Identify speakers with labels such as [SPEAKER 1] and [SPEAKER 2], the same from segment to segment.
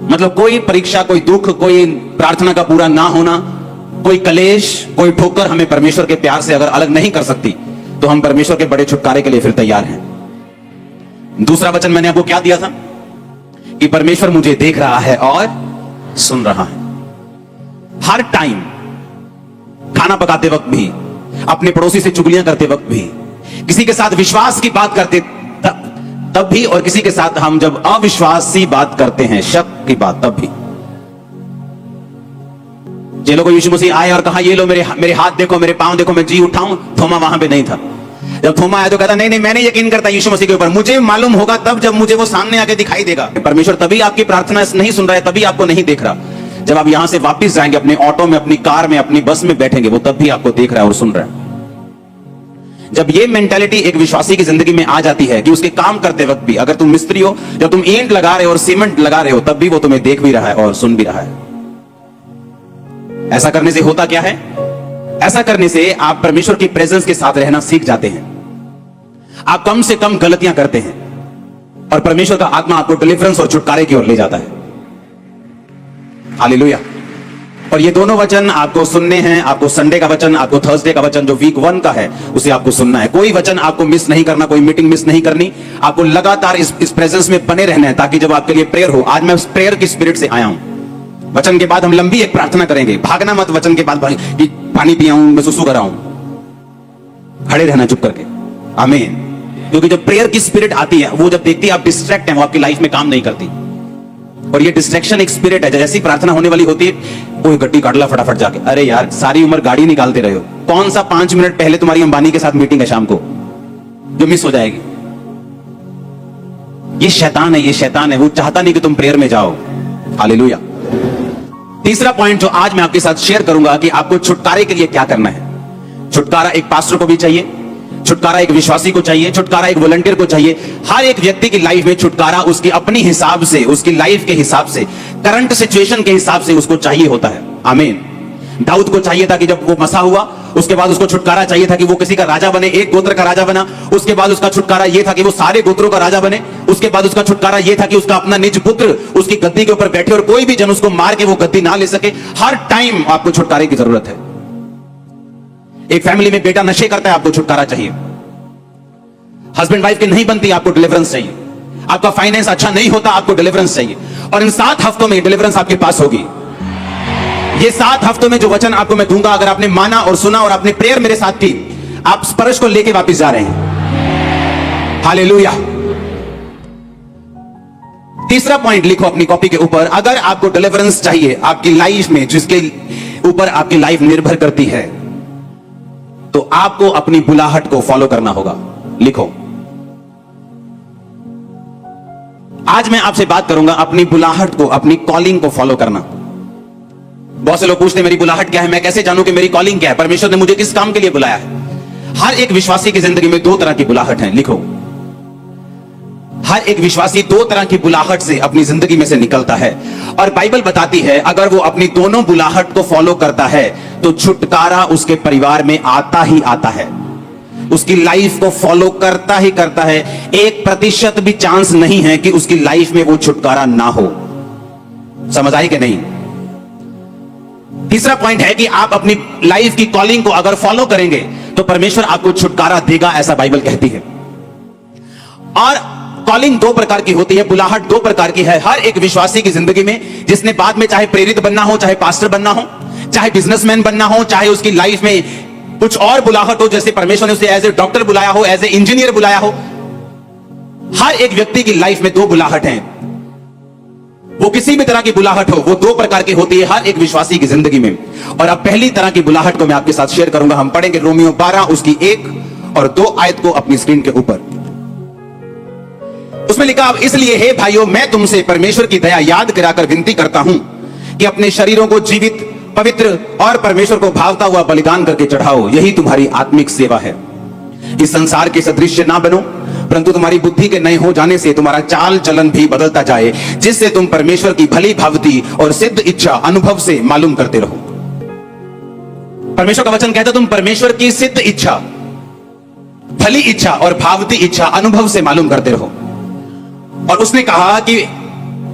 [SPEAKER 1] मतलब कोई परीक्षा, कोई दुख, कोई प्रार्थना का पूरा ना होना, कोई कलेश, कोई ठोकर हमें परमेश्वर के प्यार से अगर अलग नहीं कर सकती, तो हम परमेश्वर के बड़े छुटकारे के लिए फिर तैयार हैं। दूसरा वचन मैंने आपको क्या दिया था कि परमेश्वर मुझे देख रहा है और सुन रहा है। हर टाइम, खाना पकाते वक्त भी, अपने पड़ोसी से चुगलियां करते वक्त भी, किसी के साथ विश्वास की बात करते तब भी, और किसी के साथ हम जब अविश्वासी बात करते हैं, शक की बात, तब भी। चलो कोई यीशु मसीह आए और कहा ये लो मेरे हाथ देखो, मेरे पांव देखो, मैं जी उठाऊं, थोमा वहां पे नहीं था। जब थोमा आया तो कहता नहीं मैं नहीं यकीन करता यीशु मसीह के ऊपर, मुझे मालूम होगा तब जब मुझे वो सामने आके दिखाई देगा। परमेश्वर तभी आपकी प्रार्थना नहीं सुन रहा है, तभी आपको नहीं देख रहा। जब आप यहां से वापस जाएंगे, अपने ऑटो में, अपनी कार में, अपनी बस में बैठेंगे, वो तब भी आपको देख रहा है और सुन रहा है। जब ये मेंटालिटी एक विश्वासी की जिंदगी में आ जाती है कि उसके काम करते वक्त भी, अगर तुम मिस्त्री हो, जब तुम ईंट लगा रहे हो और सीमेंट लगा रहे हो, तब भी वो तुम्हें देख भी रहा है और सुन भी रहा है। ऐसा करने से होता क्या है? ऐसा करने से आप परमेश्वर की प्रेजेंस के साथ रहना सीख जाते हैं। आप कम से कम गलतियां करते हैं और परमेश्वर का आत्मा आपको डिलीवरेंस और छुटकारे की ओर ले जाता है। हालेलुया। और ये दोनों वचन आपको सुनने हैं। आपको संडे का वचन, आपको थर्सडे का वचन जो वीक 1 का है, उसे आपको सुनना है। कोई वचन आपको मिस नहीं करना, कोई मीटिंग मिस नहीं करनी। आपको लगातार इस प्रेजेंस में बने रहना है, ताकि जब आपके लिए प्रेयर हो। आज मैं उस प्रेयर की स्पिरिट से आया हूं। वचन के बाद हम लंबी एक प्रार्थना करेंगे। भागना मत वचन के बाद कि पानी पियाऊं, मैं सुसु कराऊं। खड़े रहना चुप करके। आमीन। क्योंकि जब प्रेयर की स्पिरिट आती है, वो जब देखती है आप डिस्ट्रैक्ट हैं, वो आपकी लाइफ में काम नहीं करती। और ये डिस्ट्रैक्शन एक स्पिरिट है। जैसी प्रार्थना होने वाली होती है, कोई गड्डी काट ला फटाफट जाके। अरे यार, सारी उम्र गाड़ी निकालते रहे हो, कौन सा 5 मिनट पहले तुम्हारी अंबानी के साथ मीटिंग है शाम को जो मिस हो जाएगी? ये शैतान है, ये शैतान है। वो चाहता नहीं कि तुम प्रेयर में जाओ। हालेलुया। तीसरा पॉइंट जो आज मैं आपके साथ शेयर करूंगा कि आपको छुटकारे के लिए क्या करना है। छुटकारा एक पास्टर को भी चाहिए, छुटकारा एक विश्वासी को चाहिए, छुटकारा एक वॉलंटियर को चाहिए। हर एक व्यक्ति की लाइफ में छुटकारा उसकी अपनी हिसाब से, उसकी लाइफ के हिसाब से, करंट सिचुएशन के हिसाब से उसको चाहिए होता है। आमीन। दाऊद को चाहिए था कि जब वो मसा हुआ, उसके बाद उसको छुटकारा चाहिए था कि वो किसी का राजा बने, एक गोत्र का राजा बना। उसके बाद उसका छुटकारा यह था कि वो सारे गोत्रों का राजा बने। उसके बाद उसका छुटकारा यह था कि उसका अपना निज पुत्र उसकी गद्दी के ऊपर बैठे और कोई भी जन उसको मार के वो गद्दी ना ले सके। हर टाइम आपको छुटकारे की जरूरत है। एक फैमिली में बेटा नशे करता है, आपको छुटकारा चाहिए। हस्बैंड वाइफ की नहीं बनती, आपको डिलीवरेंस चाहिए। आपका फाइनेंस अच्छा नहीं होता, आपको डिलीवरेंस चाहिए। और इन 7 हफ्तों में डिलीवरेंस आपके पास होगी। ये 7 हफ्तों में जो वचन आपको मैं दूंगा, अगर आपने माना और सुना और आपने प्रेयर मेरे साथ की, आप स्पर्श को लेके वापस जा रहे हैं। हालेलुया। तीसरा पॉइंट लिखो अपनी कॉपी के ऊपर। अगर आपको डिलीवरेंस चाहिए आपकी लाइफ में, जिसके ऊपर आपकी लाइफ निर्भर करती है, तो आपको अपनी बुलाहट को फॉलो करना होगा। लिखो। आज मैं आपसे बात करूंगा अपनी बुलाहट को, अपनी कॉलिंग को फॉलो करना। बहुत से लोग पूछते हैं मेरी बुलाहट क्या है, मैं कैसे जानूं कि मेरी कॉलिंग क्या है, परमेश्वर ने मुझे किस काम के लिए बुलाया है। हर एक विश्वासी की जिंदगी में 2 तरह की बुलाहट है। लिखो। हर एक विश्वासी 2 तरह की बुलाहट से अपनी जिंदगी में से निकलता है। और बाइबल बताती है अगर वो अपनी दोनों बुलाहट को फॉलो करता है तो छुटकारा उसके परिवार में आता ही आता है। उसकी लाइफ को फॉलो करता ही करता है। 1% भी चांस नहीं है कि उसकी लाइफ में वो छुटकारा ना हो। समझ आई कि नहीं? तीसरा पॉइंट है कि आप अपनी लाइफ की कॉलिंग को अगर फॉलो करेंगे तो परमेश्वर आपको छुटकारा देगा, ऐसा बाइबल कहती है। और कॉलिंग 2 प्रकार की होती है, बुलाहट 2 प्रकार की है हर एक विश्वासी की जिंदगी में, जिसने बाद में चाहे प्रेरित बनना हो, चाहे पास्टर बनना हो, चाहे बिजनेसमैन बनना हो, चाहे उसकी लाइफ में कुछ और बुलाहट हो, जैसे परमेश्वर ने उसे एज ए डॉक्टर बुलाया हो, एज ए इंजीनियर बुलाया हो। हर एक व्यक्ति की लाइफ में 2 बुलाहट हैं। वो किसी भी तरह की बुलाहट हो, वो 2 प्रकार की होती है हर एक विश्वासी की जिंदगी में। और अब पहली तरह की बुलाहट को मैं आपके साथ शेयर करूंगा। हम पढ़ेंगे रोमियो 12 उसकी 1 और 2 आयत को अपनी स्क्रीन के ऊपर। उसमें लिखा, अब इसलिए हे भाइयों, मैं तुमसे परमेश्वर की दया याद कराकर विनती करता हूं कि अपने शरीरों को जीवित, पवित्र और परमेश्वर को भावता हुआ बलिदान करके चढ़ाओ, यही तुम्हारी आत्मिक सेवा है। इस संसार के सदृश्य ना बनो, परंतु तुम्हारी बुद्धि के नए हो जाने से तुम्हारा चाल चलन भी बदलता जाए, जिससे तुम परमेश्वर की भली भावती और सिद्ध इच्छा अनुभव से मालूम करते रहो। परमेश्वर का वचन कहता है तुम परमेश्वर की सिद्ध इच्छा, भली इच्छा और भावती इच्छा अनुभव से मालूम करते रहो। और उसने कहा कि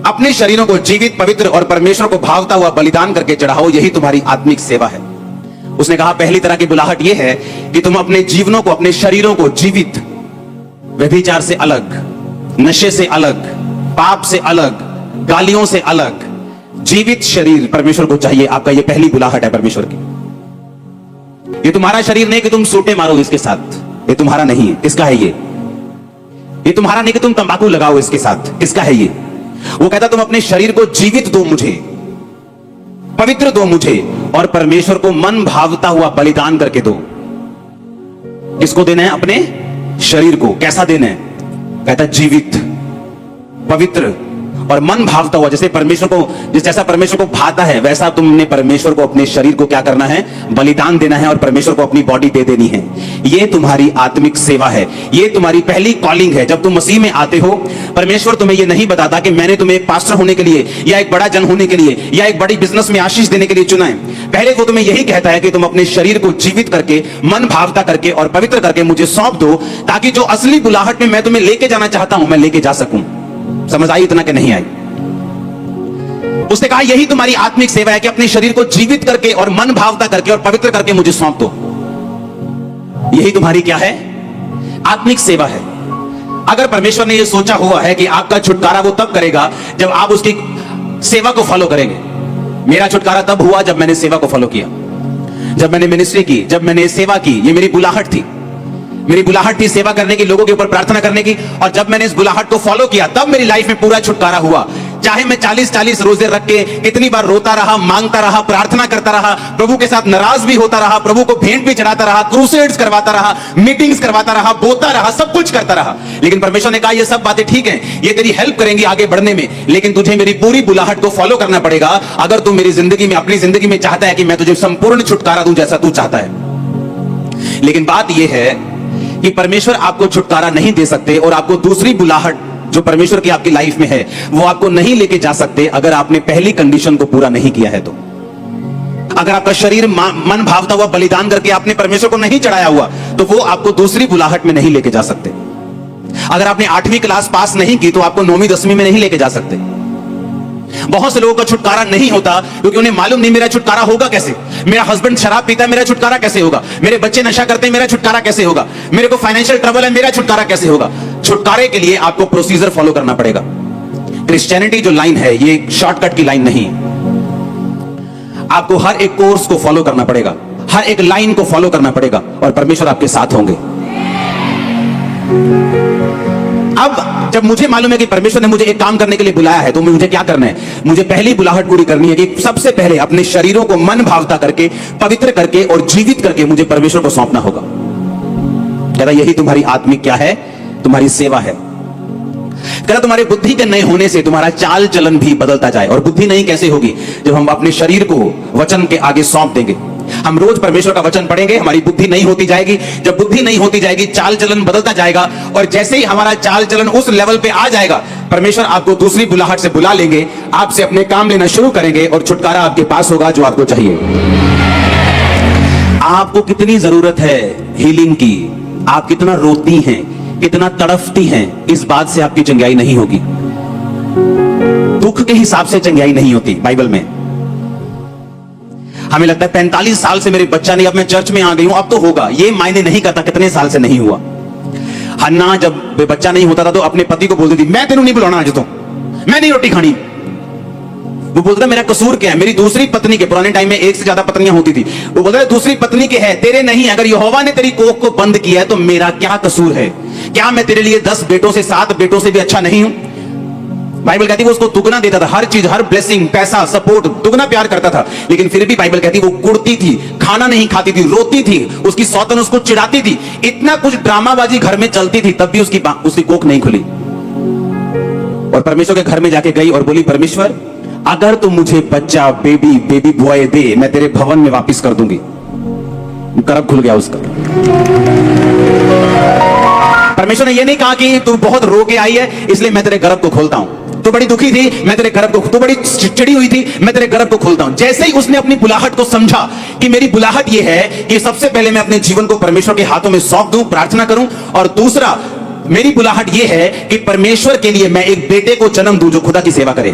[SPEAKER 1] अपने शरीरों को जीवित, पवित्र और परमेश्वर को भावता हुआ बलिदान करके चढ़ाओ, यही तुम्हारी आत्मिक सेवा है। उसने कहा पहली तरह की बुलाहट यह है कि तुम अपने जीवनों को, अपने शरीरों को जीवित, व्यभिचार से अलग, नशे से अलग, पाप से अलग, गालियों से अलग, जीवित शरीर परमेश्वर को चाहिए। आपका यह पहली बुलाहट है परमेश्वर की। ये तुम्हारा शरीर नहीं कि तुम सूटे मारो इसके साथ, ये तुम्हारा नहीं है। किसका है ये तुम्हारा नहीं कि तुम तंबाकू लगाओ इसके साथ। किसका है ये? वो कहता तुम अपने शरीर को जीवित दो मुझे, पवित्र दो मुझे, और परमेश्वर को मन भावता हुआ बलिदान करके दो। किसको देना है? अपने शरीर को। कैसा देना है? कहता जीवित, पवित्र और मन भावता हुआ। जैसे परमेश्वर को, जैसा परमेश्वर को भाता है वैसा तुमने परमेश्वर को अपने शरीर को क्या करना है? बलिदान देना है और परमेश्वर को अपनी बॉडी दे देनी है। यह तुम्हारी आत्मिक सेवा है, यह तुम्हारी पहली कॉलिंग है। जब तुम मसीह में आते हो, परमेश्वर तुम्हें यह नहीं बताता कि मैंने तुम्हें एक पास्टर होने के लिए या एक बड़ा जन होने के लिए या एक बड़ी बिजनेस में आशीष देने के लिए चुना है। पहले वो तुम्हें यही कहता है कि तुम अपने शरीर को जीवित करके, मन भावता करके और पवित्र करके मुझे सौंप दो, ताकि जो असली बुलाहट में मैं तुम्हें लेके जाना चाहता हूं, मैं लेके जा सकूं। समझ आई इतना कि नहीं आई? उसने कहा यही तुम्हारी आत्मिक सेवा है कि अपने शरीर को जीवित करके और मन भावता करके और पवित्र करके मुझे सौंप दो। यही तुम्हारी क्या है? आत्मिक सेवा है। अगर परमेश्वर ने यह सोचा हुआ है कि आपका छुटकारा वो तब करेगा जब आप उसकी सेवा को फॉलो करेंगे। मेरा छुटकारा तब हुआ जब मैंने सेवा को फॉलो किया, जब मैंने मिनिस्ट्री की, जब मैंने सेवा की। ये मेरी बुलाहट थी, मेरी बुलाहट थी सेवा करने की, लोगों के ऊपर प्रार्थना करने की। और जब मैंने इस बुलाहट को फॉलो किया, तब मेरी लाइफ में पूरा छुटकारा हुआ। चाहे मैं 40-40 रोजे रख के कितनी बार रोता रहा, मांगता रहा, प्रार्थना करता रहा, प्रभु के साथ नाराज भी होता रहा, प्रभु को भेंट भी चढ़ाता रहा, क्रूसेड्स करवाता रहा, मीटिंग्स करवाता रहा, बोलता रहा, सब कुछ करता रहा। लेकिन परमेश्वर ने कहा ये सब बातें ठीक हैं, ये तेरी हेल्प करेंगी आगे बढ़ने में, लेकिन तुझे मेरी पूरी बुलाहट को फॉलो करना पड़ेगा अगर तू मेरी जिंदगी में, अपनी जिंदगी में चाहता है कि मैं तुझे संपूर्ण छुटकारा दूं जैसा तू चाहता है। लेकिन बात यह है कि परमेश्वर आपको छुटकारा नहीं दे सकते और आपको दूसरी बुलाहट जो परमेश्वर की आपकी लाइफ में है वो आपको नहीं लेके जा सकते अगर आपने पहली कंडीशन को पूरा नहीं किया है। तो अगर आपका शरीर मन भावता हुआ बलिदान करके आपने परमेश्वर को नहीं चढ़ाया हुआ, तो वो आपको दूसरी बुलाहट में नहीं लेके जा सकते। अगर आपने 8वीं क्लास पास नहीं की तो आपको 9वीं 10वीं में नहीं लेके जा सकते। बहुत से लोगों का छुटकारा नहीं होता क्योंकि उन्हें मालूम नहीं मेरा छुटकारा होगा कैसे। मेरा हस्बैंड शराब पीता है, मेरा छुटकारा कैसे होगा। मेरे बच्चे नशा करते हैं, मेरा छुटकारा कैसे होगा। मेरे को फाइनेंशियल ट्रबल है, मेरा छुटकारा कैसे होगा। छुटकारे के लिए आपको प्रोसीजर फॉलो करना पड़ेगा। क्रिश्चियनिटी जो लाइन है ये शॉर्टकट की लाइन नहीं। आपको हर एक कोर्स को फॉलो करना पड़ेगा, हर एक लाइन को फॉलो करना पड़ेगा और परमेश्वर आपके साथ होंगे। अब जब मुझे मालूम है कि परमेश्वर ने मुझे एक काम करने के लिए बुलाया है, तो मुझे क्या करना है? मुझे पहली बुलाहट पूरी करनी है कि सबसे पहले अपने शरीरों को मन भावता करके, पवित्र करके और जीवित करके मुझे परमेश्वर को सौंपना होगा। कहता यही तुम्हारी आत्मिक क्या है? तुम्हारी सेवा है। कहता तुम्हारे बुद्धि के नए होने से तुम्हारा चाल चलन भी बदलता जाए। और बुद्धि नहीं कैसे होगी? जब हम अपने शरीर को वचन के आगे सौंप देंगे। हम रोज परमेश्वर का वचन पढ़ेंगे, हमारी बुद्धि नहीं होती जाएगी। जब बुद्धि नहीं होती जाएगी, चाल चलन बदलता जाएगा। और जैसे ही हमारा चाल चलन उस लेवल पे आ जाएगा, परमेश्वर आपको दूसरी बुलाहट से बुला लेंगे, आपसे अपने काम लेना शुरू करेंगे और छुटकारा आपके पास होगा जो आपको चाहिए। आपको कितनी जरूरत है हीलिंग की, आप कितना रोती हैं, कितना तड़फती हैं, इस बात से आपकी चंगाई नहीं होगी। दुख के हिसाब से चंगाई नहीं होती। बाइबल में हमें लगता है 45 साल से मेरे बच्चा नहीं, अब मैं चर्च में आ गई हूं, अब तो होगा। ये मायने नहीं करता कितने साल से नहीं हुआ। हन्ना जब बच्चा नहीं होता था तो अपने पति को बोलती थी मैं तेनू नहीं बुलाना, आज तो मैं नहीं रोटी खानी। वो बोलता मेरा कसूर क्या है? मेरी दूसरी पत्नी के, पुराने टाइम में एक से ज्यादा पत्नियां होती थी, वो बोलता दूसरी पत्नी के है, तेरे नहीं। अगर यहोवा ने तेरी कोख को बंद किया है तो मेरा क्या कसूर है? क्या मैं तेरे लिए 10 बेटों से 7 बेटों से भी अच्छा नहीं हूं? बाइबल कहती है वो उसको दुगना देता था, हर चीज, हर ब्लेसिंग, पैसा, सपोर्ट, दुगना प्यार करता था। लेकिन फिर भी बाइबल कहती है वो कुड़ती थी, खाना नहीं खाती थी, रोती थी, उसकी सौतन उसको चिढ़ाती थी, इतना कुछ ड्रामाबाजी घर में चलती थी, तब भी उसकी कोख नहीं खुली। और परमेश्वर के घर में जाके गई और बोली परमेश्वर अगर तुम मुझे बच्चा, बेबी बॉय दे, मैं तेरे भवन में वापिस कर दूंगी। गर्भ खुल गया उसका। परमेश्वर ने यह नहीं कहा कि तू बहुत रो के आई है इसलिए मैं तेरे गर्भ को खोलता हूं, तू बड़ी दुखी थी मैं तेरे गर्भ को, तू बड़ी चिड़ी हुई थी मैं तेरे गर्भ को खोलता हूं। जैसे ही उसने अपनी बुलाहट को समझा कि मेरी बुलाहट यह है कि सबसे पहले मैं अपने जीवन को परमेश्वर के हाथों में सौंप दूं, प्रार्थना करूं, और दूसरा मेरी बुलाहट यह है कि परमेश्वर के लिए मैं एक बेटे को जन्म दूं जो खुदा की सेवा करे।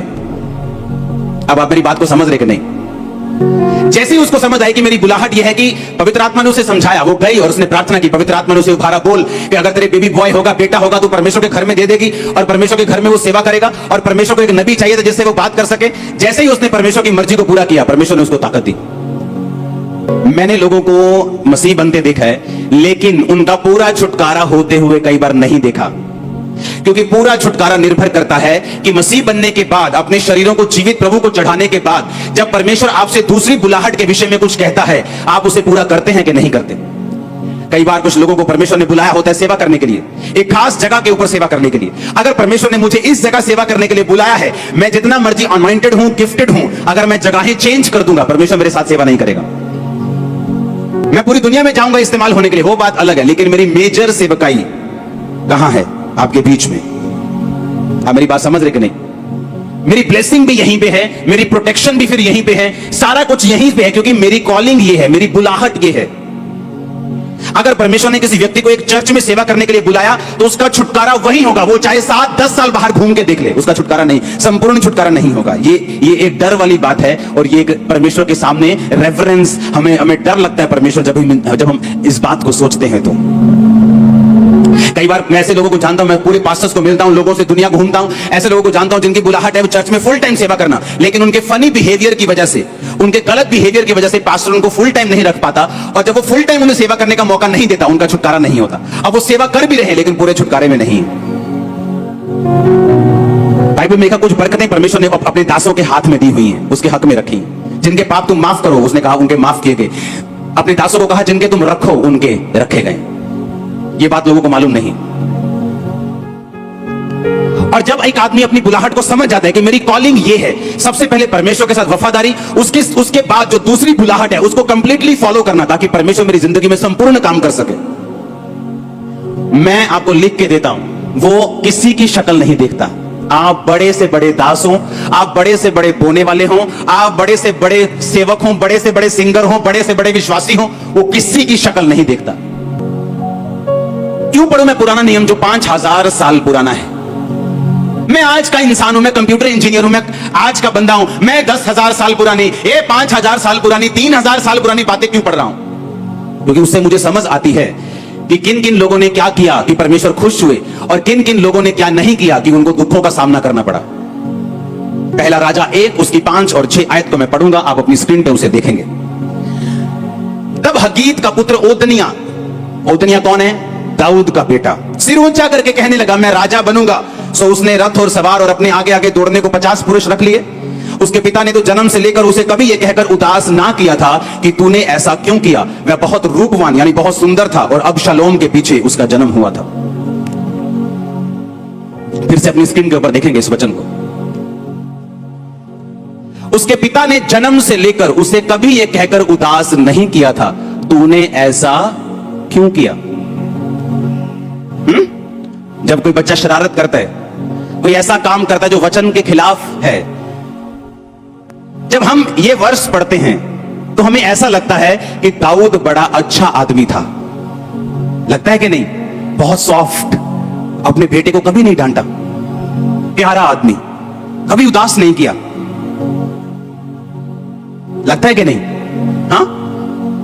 [SPEAKER 1] अब आप मेरी बात को समझ रहे कि नहीं? जैसे ही उसको समझ आई कि मेरी बुलाहट यह है कि पवित्र आत्मा ने उसे समझाया, वो गई और उसने प्रार्थना की, पवित्र आत्मा ने उसे उभारा, बोल कि अगर तेरे बेबी बॉय होगा, बेटा होगा, तो परमेश्वर के घर में दे देगी और परमेश्वर के घर में वो सेवा करेगा, और परमेश्वर को एक नबी चाहिए था जिससे वो बात कर सके। जैसे ही उसने परमेश्वर की मर्जी को पूरा किया, परमेश्वर ने उसको ताकत दी। मैंने लोगों को मसीह बनते देखा है, लेकिन उनका पूरा छुटकारा होते हुए कई बार नहीं देखा, क्योंकि पूरा छुटकारा निर्भर करता है कि मसीह बनने के बाद, अपने शरीरों को जीवित प्रभु को चढ़ाने के बाद, जब परमेश्वर आपसे दूसरी बुलाहट के विषय में कुछ कहता है, आप उसे पूरा करते हैं कि नहीं करते। कई बार कुछ लोगों को परमेश्वर ने बुलाया होता है सेवा करने के लिए, एक खास जगह के ऊपर सेवा करने के लिए। अगर परमेश्वर ने मुझे इस जगह सेवा करने के लिए बुलाया है, मैं जितना मर्जी अनॉइंटेड हूं, गिफ्टेड हूं, अगर मैं जगहें चेंज कर दूंगा, परमेश्वर मेरे साथ सेवा नहीं करेगा। मैं पूरी दुनिया में जाऊंगा इस्तेमाल होने के लिए, वो बात अलग है, लेकिन मेरी मेजर सेवकाई कहां है? आपके बीच में। आप मेरी बात समझ रहे कि नहीं? मेरी ब्लेसिंग भी यहीं पे है, मेरी प्रोटेक्शन भी फिर यहीं पे है, सारा कुछ यहीं पे है, क्योंकि मेरी कॉलिंग ये है, मेरी बुलाहट ये है। अगर परमेश्वर ने किसी व्यक्ति को एक चर्च में सेवा करने के लिए बुलाया, तो उसका छुटकारा वही होगा, वो चाहे 7-10 साल बाहर घूम के देख ले, उसका छुटकारा नहीं, संपूर्ण छुटकारा नहीं होगा। ये एक डर वाली बात है, और ये एक परमेश्वर के सामने रेफरेंस, हमें डर लगता है परमेश्वर जब हम इस बात को सोचते हैं। तो कई बार मैं ऐसे लोगों को जानता हूं, मैं पूरे पास्टर्स को मिलता हूं, लोगों से दुनिया घूमता हूं, ऐसे लोगों को जानता हूं जिनकी बुलाहट है वो चर्च में फुल टाइम सेवा करना, लेकिन उनके फनी बिहेवियर की वजह से, उनके गलत बिहेवियर की वजह से पास्टर उनको फुल टाइम नहीं रख पाता, और जब वो फुल टाइम उन्हें सेवा करने का मौका नहीं देता, उनका छुटकारा नहीं होता। अब वो सेवा कर भी रहे, लेकिन पूरे छुटकारे में नहीं। बाइबल में कुछ बरकतें परमेश्वर ने अपने दासों के हाथ में दी हुई हैं, उसके हक में रखी। जिनके पाप तुम माफ करो, उसने कहा उनके माफ किए गए। अपने दासों को कहा जिनके तुम रखो, उनके रखे गए। ये बात लोगों को मालूम नहीं। और जब एक आदमी अपनी बुलाहट को समझ जाता है कि मेरी कॉलिंग ये है, सबसे पहले परमेश्वर के साथ वफादारी, उसके बाद जो दूसरी बुलाहट है उसको कंप्लीटली फॉलो करना, ताकि परमेश्वर मेरी जिंदगी में संपूर्ण काम कर सके। मैं आपको लिख के देता हूं, वो किसी की शक्ल नहीं देखता। आप बड़े से बड़े दास हो, आप बड़े से बड़े बोने वाले हो, आप बड़े से बड़े सेवक हो, बड़े से बड़े सिंगर हो, बड़े से बड़े विश्वासी हो, वो किसी की शक्ल नहीं देखता। क्यों पढ़ूं मैं पुराना नियम जो 5000 साल पुराना है? मैं आज का इंसान हूं, मैं कंप्यूटर इंजीनियर हूं, मैं आज का बंदा हूं, मैं 10,000 साल पुरानी, 5,000 साल पुरानी, 3,000 साल पुरानी बातें क्यों पढ़ रहा हूं? क्योंकि उससे मुझे समझ आती है कि किन किन लोगों ने क्या किया कि परमेश्वर खुश हुए, और किन किन लोगों ने क्या नहीं किया कि उनको दुखों का सामना करना पड़ा। पहला राजा 1 उसकी 5 और 6 आयत को मैं पढ़ूंगा, आप अपनी स्क्रीन पे उसे देखेंगे। तब हगीत का पुत्र ओदनिया कौन है? दाऊद का बेटा, सिर ऊंचा करके कहने लगा मैं राजा बनूंगा। सो उसने रथ और सवार और अपने आगे आगे दौड़ने को 50 पुरुष रख लिए। उसके पिता ने तो जन्म से लेकर उसे कभी यह कहकर उदास ना किया था कि तूने ऐसा क्यों किया। वह बहुत रूपवान यानी बहुत सुंदर था, और अबशालोम के पीछे उसका जन्म हुआ था। फिर से अपनी स्क्रीन के ऊपर देखेंगे इस वचन को। उसके पिता ने जन्म से लेकर उसे कभी यह कहकर उदास नहीं किया था, तूने ऐसा क्यों किया। जब कोई बच्चा शरारत करता है, कोई ऐसा काम करता है जो वचन के खिलाफ है, जब हम ये वर्ष पढ़ते हैं तो हमें ऐसा लगता है कि दाऊद बड़ा अच्छा आदमी था। लगता है कि नहीं? बहुत सॉफ्ट, अपने बेटे को कभी नहीं डांटा, प्यारा आदमी, कभी उदास नहीं किया। लगता है कि नहीं? हाँ,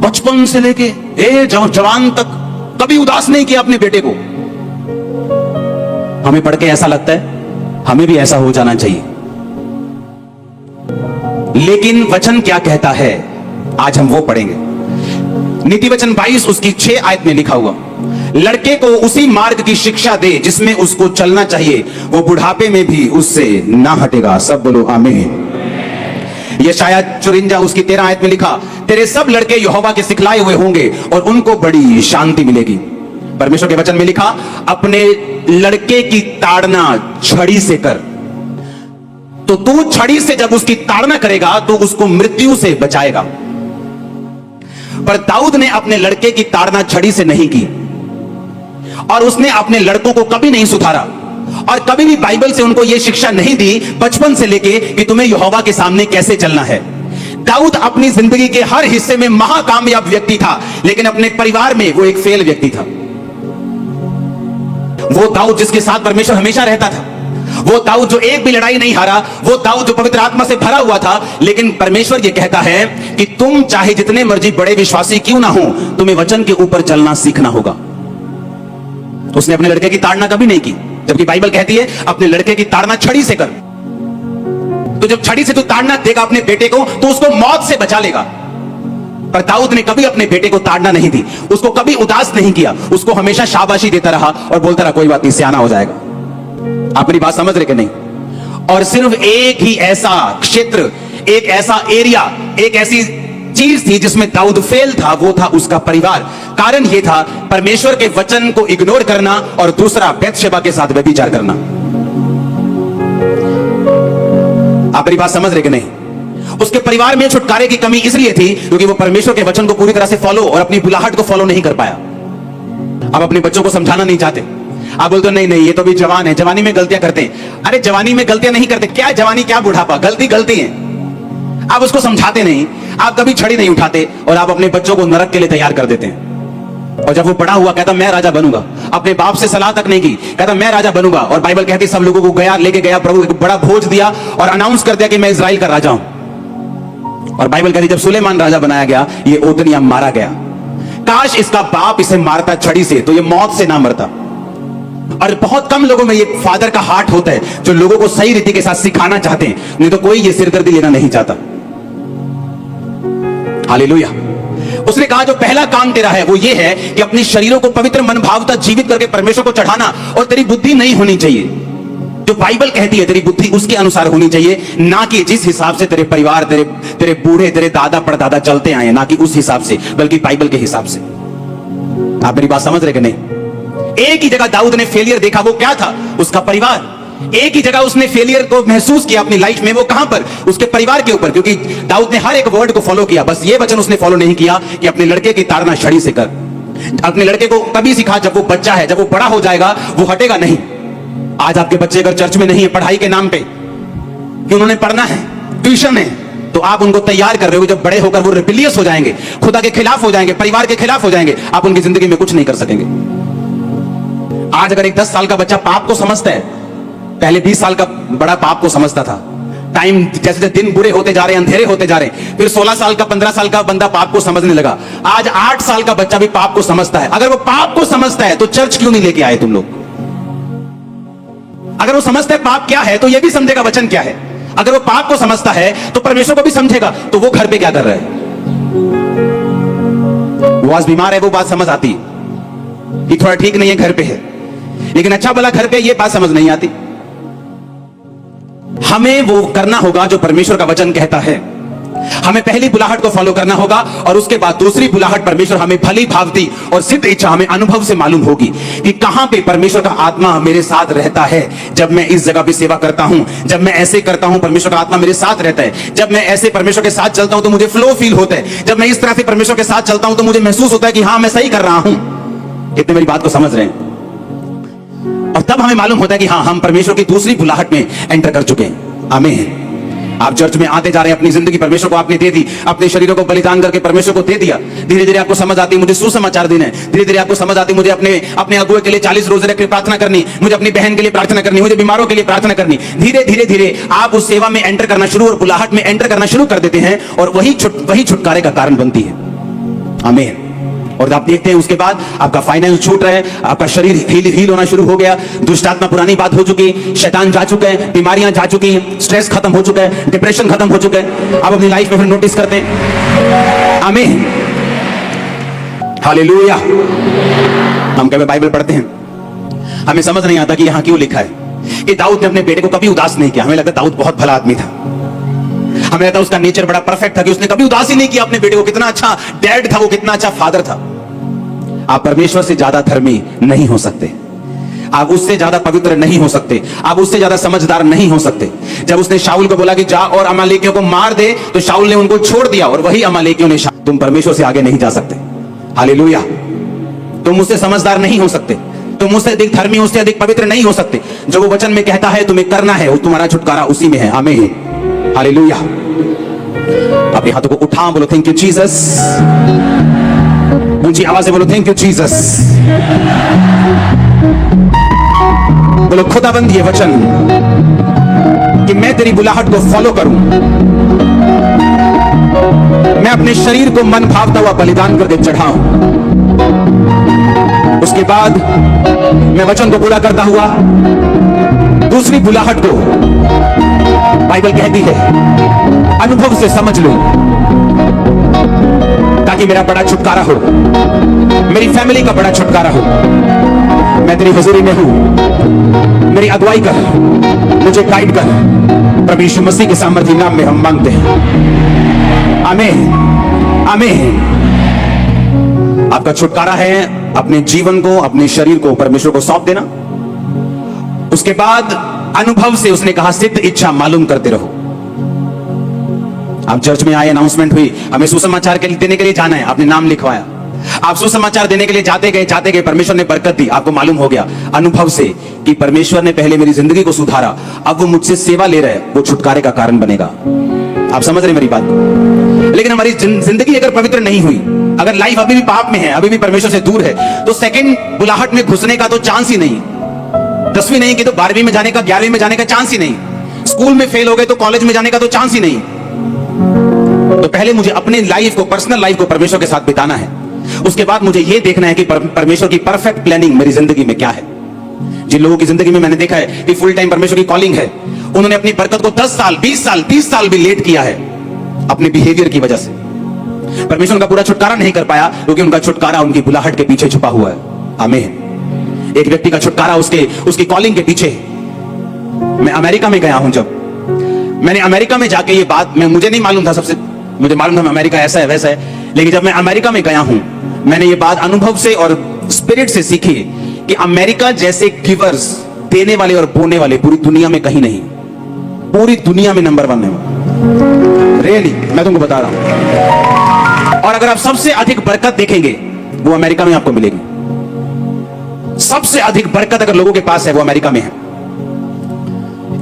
[SPEAKER 1] बचपन से लेके जवान तक कभी उदास नहीं किया अपने बेटे को। हमें पढ़ के ऐसा लगता है हमें भी ऐसा हो जाना चाहिए, लेकिन वचन क्या कहता है आज हम वो पढ़ेंगे। नीति वचन 22 उसकी 6 आयत में लिखा हुआ, लड़के को उसी मार्ग की शिक्षा दे जिसमें उसको चलना चाहिए, वो बुढ़ापे में भी उससे ना हटेगा। सब बोलो आमीन। ये शायद 54 उसकी 13 आयत में लिखा, तेरे सब लड़के यहोवा के सिखलाए हुए होंगे और उनको बड़ी शांति मिलेगी। परमेश्वर के वचन में लिखा, अपने लड़के की ताड़ना छड़ी से कर। तो तू छड़ी से जब उसकी ताड़ना करेगा तो उसको मृत्यु से बचाएगा। पर दाऊद ने अपने लड़के की ताड़ना छड़ी से नहीं की, और उसने अपने लड़कों को कभी नहीं सुधारा, और कभी भी बाइबल से उनको यह शिक्षा नहीं दी बचपन से लेके कि तुम्हें यहोवा के सामने कैसे चलना है। दाऊद अपनी जिंदगी के हर हिस्से में महाकामयाब व्यक्ति था, लेकिन अपने परिवार में वो एक फेल व्यक्ति था। वो दाऊद जिसके साथ परमेश्वर हमेशा रहता था, वो दाऊद जो एक भी लड़ाई नहीं हारा, वो दाऊद जो पवित्र आत्मा से भरा हुआ था। लेकिन परमेश्वर ये कहता है कि तुम चाहे जितने मर्जी बड़े विश्वासी क्यों ना हो, तुम्हें वचन के ऊपर चलना सीखना होगा। उसने अपने लड़के की ताड़ना कभी नहीं की, जबकि बाइबल कहती है अपने लड़के की ताड़ना छड़ी से कर। तो जब छड़ी से तू ताड़ना देगा अपने बेटे को, तो उसको मौत से बचा लेगा। पर दाऊद ने कभी अपने बेटे को ताड़ना नहीं दी, उसको कभी उदास नहीं किया, उसको हमेशा शाबाशी देता रहा और बोलता रहा कोई बात नहीं, सियाना हो जाएगा। आप मेरी बात समझ रहे कि नहीं? और सिर्फ एक ही ऐसा क्षेत्र, एक ऐसा एरिया, एक ऐसी चीज थी जिसमें दाऊद फेल था, वो था उसका परिवार। कारण यह था परमेश्वर के वचन को इग्नोर करना और दूसरा बैतशेबा के साथ व्यभिचार करना। आप मेरी बात समझ रहे कि नहीं? उसके परिवार में छुटकारे की कमी इसलिए थी क्योंकि वो परमेश्वर के वचन को पूरी तरह से फॉलो और अपनी बुलाहट को फॉलो नहीं कर पाया। आप अपने बच्चों को समझाना नहीं चाहते, आप बोलते नहीं नहीं ये तो भी जवान है, जवानी में गलतियां करते हैं। अरे जवानी में गलतियां नहीं करते, क्या जवानी क्या बुढ़ापा, गलती गलती है। आप उसको समझाते नहीं, आप कभी छड़ी नहीं उठाते और आप अपने बच्चों को नरक के लिए तैयार कर देते हैं। और जब वो बड़ा हुआ कहता मैं राजा बनूंगा, अपने बाप से सलाह तक नहीं की, कहता मैं राजा बनूंगा। और बाइबल कहती सब लोगों को गया लेके गया, प्रभु एक बड़ा भोज दिया और अनाउंस कर दिया कि मैं इजराइल का राजा हूं। और बाइबल कहती जब सुलेमान राजा बनाया गया, ये ओतनिया मारा गया। काश इसका बाप इसे मारता छड़ी से, तो ये मौत से ना मरता। और बहुत कम लोगों में ये फादर का हार्ट होता है जो लोगों को सही रीति के साथ सिखाना चाहते हैं, नहीं तो कोई ये सिरदर्दी लेना नहीं चाहता। हालेलुया। उसने कहा जो पहला काम तेरा है वो ये है कि अपने शरीरों को पवित्र मन भावता जीवित करके परमेश्वर को चढ़ाना। और तेरी बुद्धि नहीं होनी चाहिए, जो बाइबल कहती है तेरी बुद्धि उसके अनुसार होनी चाहिए, ना कि जिस हिसाब से तेरे परिवार, तेरे बूढ़े, तेरे दादा परदादा चलते आए, ना कि उस हिसाब से, बल्कि बाइबल के हिसाब से। आप मेरी बात समझ रहे कि नहीं? एक ही जगह दाऊद ने फेलियर देखा, वो क्या था? उसका परिवार। एक ही जगह उसने फेलियर को महसूस किया अपनी लाइफ में, वो कहां पर? उसके परिवार के ऊपर। क्योंकि दाऊद ने हर एक वर्ड को फॉलो किया, बस ये वचन उसने फॉलो नहीं किया कि अपने लड़के की ताड़ना छड़ी से कर। अपने लड़के को तभी सिखा जब वो बच्चा है, जब वो बड़ा हो जाएगा वो हटेगा नहीं। आज आपके बच्चे अगर चर्च में नहीं है पढ़ाई के नाम पे, कि उन्होंने पढ़ना है, ट्यूशन है, तो आप उनको तैयार कर रहे हो, जब बड़े होकर वो रिबेलियस हो जाएंगे, खुदा के खिलाफ हो जाएंगे, परिवार के खिलाफ हो जाएंगे, आप उनकी जिंदगी में कुछ नहीं कर सकेंगे। आज अगर एक 10 साल का बच्चा पाप को समझता है, पहले 20 साल का बड़ा पाप को समझता था, टाइम जैसे जैसे दिन बुरे होते जा रहे हैं, अंधेरे होते जा रहे हैं, फिर 16 साल का 15 साल का बंदा पाप को समझने लगा। आज 8 साल का बच्चा भी पाप को समझता है। अगर वो पाप को समझता है तो चर्च क्यों नहीं लेके आए तुम लोग? अगर वो समझता है पाप क्या है तो ये भी समझेगा वचन क्या है। अगर वो पाप को समझता है तो परमेश्वर को भी समझेगा। तो वो घर पे क्या कर रहा है? वो आज बीमार है, वो बात समझ आती है कि थोड़ा ठीक नहीं है, घर पे है, लेकिन अच्छा भला घर पे ये बात समझ नहीं आती। हमें वो करना होगा जो परमेश्वर का वचन कहता है। हमें पहली बुलाहट को फॉलो करना होगा और उसके बाद दूसरी बुलाहट परमेश्वर हमें भली भावती और सिद्ध इच्छा हमें अनुभव से मालूम होगी कि कहां पे परमेश्वर का आत्मा मेरे साथ रहता है। जब मैं इस जगह पे सेवा करता हूं, जब मैं ऐसे करता हूं, परमेश्वर का आत्मा मेरे साथ रहता है। जब मैं ऐसे परमेश्वर के साथ चलता हूं तो मुझे फ्लो फील होता है। जब मैं इस तरह से परमेश्वर के साथ चलता हूं तो मुझे महसूस होता है कि हां मैं सही कर रहा हूं। इतने मेरी बात को समझ रहे हैं? और तब हमें मालूम होता है कि हाँ हम परमेश्वर की दूसरी बुलाहट में एंटर कर चुके हैं। आमीन। आप चर्च में आते जा रहे हैं, अपनी जिंदगी परमेश्वर को आपने दे दी, अपने शरीरों को बलिदान करके परमेश्वर को दे दिया। धीरे धीरे आपको समझ आती मुझे सुसमाचार देना है। धीरे धीरे आपको समझ आती मुझे अपने अगुए के लिए 40 रोजे रख के प्रार्थना करनी, मुझे अपनी बहन के लिए प्रार्थना करनी, मुझे बीमारों के लिए प्रार्थना करनी। धीरे धीरे धीरे आप उस सेवा में एंटर करना शुरू और बुलाहट में एंटर करना शुरू कर देते हैं और वही छुटकारे का कारण बनती है। आमीन। और आप देखते हैं उसके बाद आपका फाइनेंस छूट रहा है, आपका शरीर हील होना शुरू हो गया, दुष्ट आत्मा पुरानी बात हो चुकी, शैतान जा चुका है, बीमारियां जा चुकी, स्ट्रेस खत्म हो चुका है, डिप्रेशन खत्म हो चुका है। आप अपनी लाइफ में फिर नोटिस करते हैं। आमीन। हालेलुया। हम कभी बाइबल पढ़ते हैं, हमें समझ नहीं आता कि यहां क्यों लिखा है कि दाऊद ने अपने बेटे को कभी उदास नहीं किया। हमें लगता दाऊद बहुत भला आदमी था, हमें लगता उसका नेचर बड़ा परफेक्ट था कि उसने कभी उदासी नहीं किया अपने बेटे को। कितना अच्छा डैड था वो, कितना अच्छा फादर था। आप परमेश्वर से ज्यादा धर्मी नहीं हो सकते, आप उससे ज्यादा पवित्र नहीं हो सकते, आप उससे ज्यादा समझदार नहीं हो सकते। जब उसने शाऊल को बोला कि जा और अमालेकियों को मार दे, तो शाऊल ने उनको छोड़ दिया और वही अमालेकियों ने तुम परमेश्वर से आगे नहीं जा सकते। हालेलुया। तुम उससे समझदार नहीं हो सकते, तुम उससे अधिक धर्मी, उससे अधिक पवित्र नहीं हो सकते। जो वो वचन में कहता है तुम्हें करना है, वो तुम्हारा छुटकारा उसी में है। आमीन। हालेलुया। अपने हाथों को उठा, बोलो थैंक यू जीसस। ऊंची आवाज से बोलो थैंक यू जीसस। बोलो खुदाबंद ये वचन कि मैं तेरी बुलाहट को फॉलो करूं, मैं अपने शरीर को मन भावता हुआ बलिदान करके चढ़ाऊं, उसके बाद मैं वचन को पूरा करता हुआ दूसरी बुलाहट को बाइबल कहती है अनुभव से समझ लूं, ताकि मेरा बड़ा छुटकारा हो, मेरी फैमिली का बड़ा छुटकारा हो। मैं तेरी हुजूरी में हूं, मेरी अगुवाई कर, मुझे गाइड कर। प्रभु यीशु मसीह के सामर्थी नाम में हम मांगते हैं, आमीन आमीन। आपका छुटकारा है अपने जीवन को, अपने शरीर को परमेश्वर को सौंप देना। उसके बाद अनुभव से उसने कहा सिद्ध इच्छा मालूम करते रहो। आप चर्च में आए, अनाउंसमेंट हुई, हमें सुसमाचार देने के लिए जाना है, आपने नाम लिखवाया, आप सुसमाचार देने के लिए जाते गए, परमेश्वर ने बरकत दी, आपको मालूम हो गया अनुभव से कि परमेश्वर ने पहले मेरी जिंदगी को सुधारा, अब वो मुझसे सेवा ले रहे हैं, वो छुटकारे का कारण बनेगा। आप समझ रहे मेरी बात को? लेकिन हमारी जिंदगी अगर पवित्र नहीं हुई, अगर लाइफ अभी भी पाप में है, अभी भी परमेश्वर से दूर है, तो सेकंड बुलाहट में घुसने का तो चांस ही नहीं। 10वीं नहीं की तो 12वीं में जाने का, 11वीं में जाने का चांस ही नहीं। स्कूल में फेल हो गए तो कॉलेज में जाने का तो चांस ही नहीं। तो पहले मुझे अपने लाइफ को, पर्सनल लाइफ को परमेश्वर के साथ बिताना है। उसके बाद मुझे यह देखना है कि परमेश्वर की परफेक्ट प्लानिंग मेरी जिंदगी में क्या है। जिन लोगों की जिंदगी में मैंने देखा है कि फुल टाइम परमेश्वर की कॉलिंग है, उन्होंने अपनी बरकत को 10 साल, 20 साल, 30 साल भी लेट किया है अपने बिहेवियर की वजह से। परमेश्वर उनका पूरा छुटकारा नहीं कर पाया, क्योंकि उनका छुटकारा उनकी बुलाहट के पीछे छुपा हुआ है। आमीन। एक व्यक्ति का छुटकारा उसकी कॉलिंग के पीछे। मैं अमेरिका में गया हूं, जब मैंने अमेरिका में जाके ये बात, मुझे नहीं मालूम था, मुझे मालूम था अमेरिका ऐसा है वैसा है, लेकिन जब मैं अमेरिका में गया हूं, मैंने ये बात अनुभव से और स्पिरिट से सीखी कि अमेरिका जैसे गिवर्स, देने वाले और बोने वाले पूरी दुनिया में कहीं नहीं, पूरी दुनिया में नंबर 1 है। रियली मैं तुमको बता रहा हूं। और अगर आप सबसे अधिक बरकत देखेंगे, वो अमेरिका में आपको मिलेगी। सबसे अधिक बरकत अगर लोगों के पास है, वो अमेरिका में है।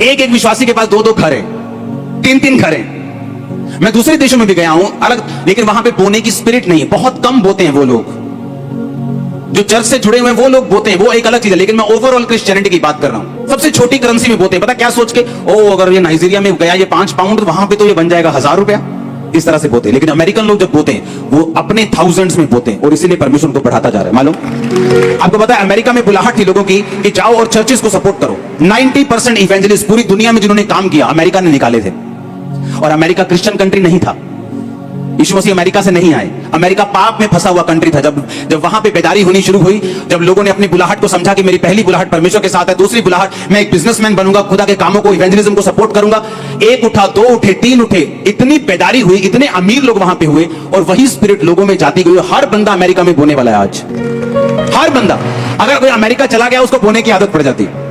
[SPEAKER 1] एक विश्वासी के पास 2-2 घर है, 3-3 घर है। मैं दूसरे देशों में भी गया हूं अलग, लेकिन वहां पे बोने की स्पिरिट नहीं है, बहुत कम बोते हैं वो लोग। जो चर्च से जुड़े हुए हैं वो लोग बोते हैं, वो एक अलग चीज है, लेकिन मैं ओवरऑल क्रिश्चियनिटी की बात कर रहा हूं। सबसे छोटी करेंसी में बोते हैं, पता क्या सोच के, अगर ये नाइजीरिया में गया ये 5 पाउंड, तो वहां पे तो ये बन जाएगा 1000 रुपया, इस तरह से बोते हैं। लेकिन अमेरिकन लोग जब बोते हैं, वो अपने थाउजेंड्स में बोते हैं, और इसीलिए परमेश्वर को बढ़ाता जा रहा है। मालूम आपको पता है, अमेरिका में बुलाहट थी लोगों की कि जाओ और चर्चेस को सपोर्ट करो। 90% इवेंजलिस्ट पूरी दुनिया में जिन्होंने काम किया, अमेरिका ने निकाले थे। और अमेरिका क्रिश्चियन कंट्री नहीं था, यीशु मसीह अमेरिका से नहीं आए। अमेरिका पाप में फंसा हुआ कंट्री था। जब वहां पे बेदारी होनी शुरू हुई, जब लोगों ने अपनी बुलाहट को समझा कि मेरी पहली बुलाहट परमेश्वर के साथ है, दूसरी बुलाहट मैं एक बिजनेसमैन बनूंगा, खुदा के कामों को, इवेंजलिज्म को सपोर्ट करूंगा, 1 उठा, 2 उठे, 3 उठे, इतनी बेदारी हुई, इतने अमीर लोग वहां पे हुए, और वही स्पिरिट लोगों में जाती गई। हर बंदा अमेरिका में बोने वाला है आज, हर बंदा। अगर कोई अमेरिका चला गया, उसको बोने की आदत पड़ जाती है।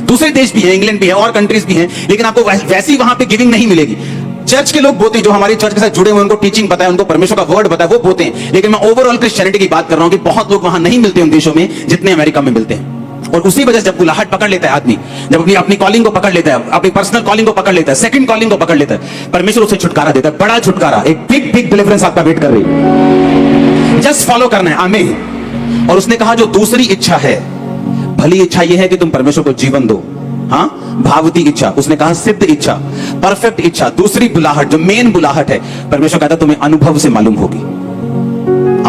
[SPEAKER 1] दूसरे देश भी है, इंग्लैंड भी है, और कंट्रीज भी हैं, लेकिन आपको वैसी वहां पे गिविंग नहीं मिलेगी। चर्च के लोग बोते हैं, जो हमारे चर्च के साथ जुड़े हुए, उनको टीचिंग पता है, उनको परमेश्वर का वर्ड पता है, वो बोते हैं। लेकिन मैं ओवरऑल क्रिश्चियनिटी की बात कर रहा हूं कि बहुत लोग वहां नहीं मिलते उन देशों में जितने अमेरिका में मिलते हैं। और उसी वजह से जब बुलाहट पकड़ लेता है आदमी, जब अपनी कॉलिंग को पकड़ लेता है, अपनी पर्सनल कॉलिंग को पकड़ लेता है, सेकंड कॉलिंग को पकड़ लेता है, परमेश्वर उसे छुटकारा देता है, बड़ा छुटकारा। एक बिग डिलीवरेंस आपका वेट कर रही है, जस्ट फॉलो करना है। आमीन। और उसने कहा जो दूसरी इच्छा है, भली इच्छा यह है कि तुम परमेश्वर को जीवन दो। हाँ, भावती इच्छा। उसने कहा सिद्ध इच्छा, परफेक्ट इच्छा, दूसरी बुलाहट, जो मेन बुलाहट है, परमेश्वर कहता तुम्हें अनुभव से मालूम होगी।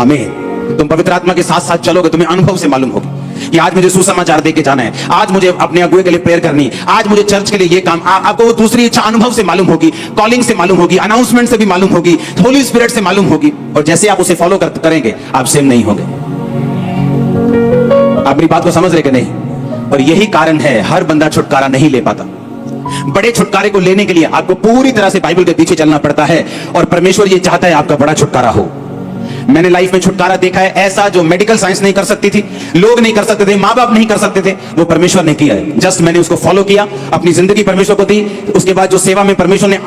[SPEAKER 1] आमीन। तुम पवित्र आत्मा के साथ साथ चलोगे, तुम्हें अनुभव से मालूम होगी कि आज मुझे सुसमाचार देके जाना है, आज मुझे अपने अगुए के लिए प्रेयर करनी है, आज मुझे चर्च के लिए ये काम। आपको वो दूसरी इच्छा अनुभव से मालूम होगी, कॉलिंग से मालूम होगी, अनाउंसमेंट से भी मालूम होगी, होली स्पिरिट से मालूम होगी। और जैसे आप उसे फॉलो करेंगे, आप सेम नहीं होंगे। आप मेरी बात को समझ रहे कि नहीं? और यही कारण है हर बंदा छुटकारा नहीं ले पाता। बड़े छुटकारे को लेने के लिए आपको पूरी तरह से बाइबल के पीछे चलना पड़ता है, और परमेश्वर ये चाहता है आपका बड़ा छुटकारा हो। मैंने लाइफ में छुटकारा देखा है ऐसा, जो मेडिकल साइंस नहीं कर सकती थी, लोग नहीं कर सकते थे, माँ बाप नहीं कर सकते थे, वो परमेश्वर ने किया है। जस्ट मैंने उसको फॉलो किया, अपनी जिंदगी परमेश्वर को दी। उसके बाद जो सेवा में परमेश्वर ने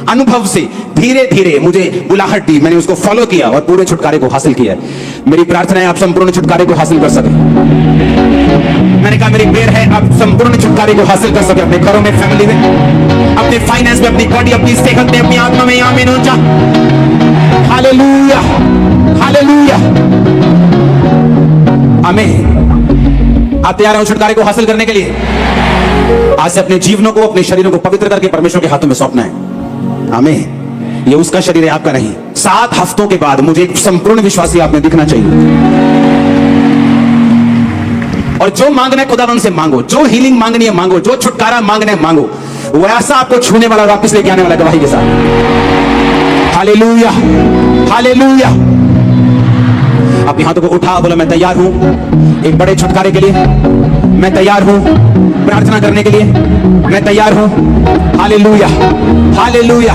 [SPEAKER 1] अनुभव से धीरे धीरे मुझे बुलाहट दी, मैंने उसको फॉलो किया और पूरे छुटकारे को हासिल किया है। मेरी प्रार्थना है आप संपूर्ण छुटकारे को हासिल कर सके। मैंने कहा मेरी प्रेयर है आप संपूर्ण छुटकारे को हासिल कर सके, अपने घरों में, फैमिली में, अपने फाइनेंस में, अपनी बॉडी, अपनी सेहत में, अपनी आत्मा में। आमीन हो जा। हालेलुया, हालेलुया, आमीन। आप तैयार हो छुटकारे को हासिल करने के लिए? आज से अपने जीवनों को, अपने शरीरों को पवित्र करके परमेश्वर के हाथों में सौंपना है। आमीन। ये उसका शरीर है, आपका नहीं। 7 हफ्तों के बाद मुझे एक संपूर्ण विश्वासी आप में दिखना चाहिए। और जो मांगना है खुदावन से मांगो, जो हीलिंग मांगनी है मांगो, जो छुटकारा मांगना है मांगो, वो ऐसा आपको छूने वाला, वापस लेके आने वाला गवाही के साथ। Hallelujah, hallelujah. अपने हाथों को उठा, बोला मैं तैयार हूं एक बड़े छुटकारे के लिए, मैं तैयार हूं प्रार्थना करने के लिए, मैं तैयार हूं। Hallelujah, hallelujah.